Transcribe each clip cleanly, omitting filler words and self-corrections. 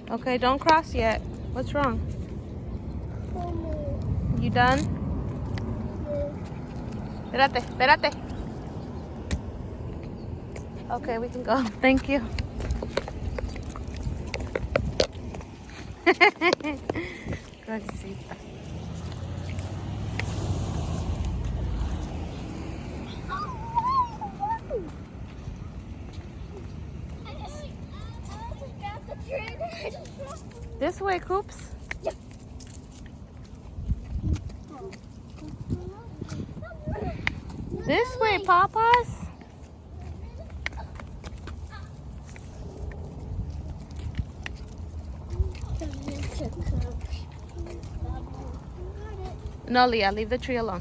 Okay, don't cross yet. What's wrong? You done? Espérate, espérate. Okay, we can go. Thank you. Cosita. This way, Coops. This way, Papas. No, Leah, leave the tree alone.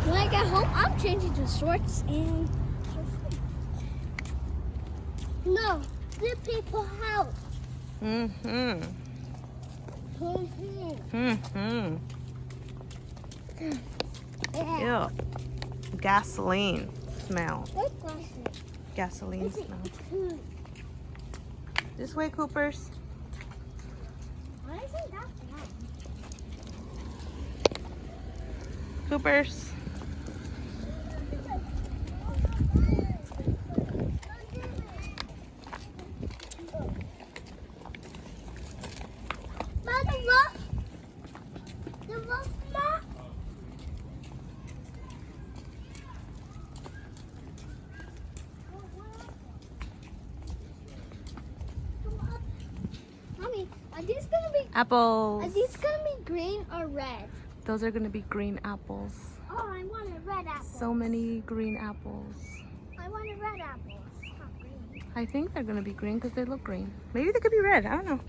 When I get home, I'm changing to shorts and no, the people house. Mm-hmm. Mm-hmm. Yeah. Ew. Gasoline smell. Gasoline smell. This way, Coopers. Why is it that bad? Coopers. Mommy, are these gonna be Apples. Are these gonna be green or red? Those are going to be green apples. Oh, I want a red apple. So many green apples. I want a red apple. It's not green. I think they're going to be green because they look green. Maybe they could be red. I don't know.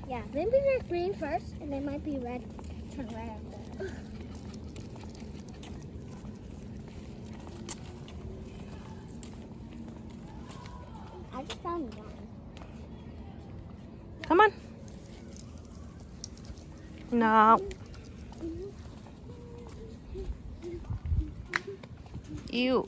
Yeah, maybe they're green first, and they might be red. Turn red after. I just found one. Come on. No. Ew.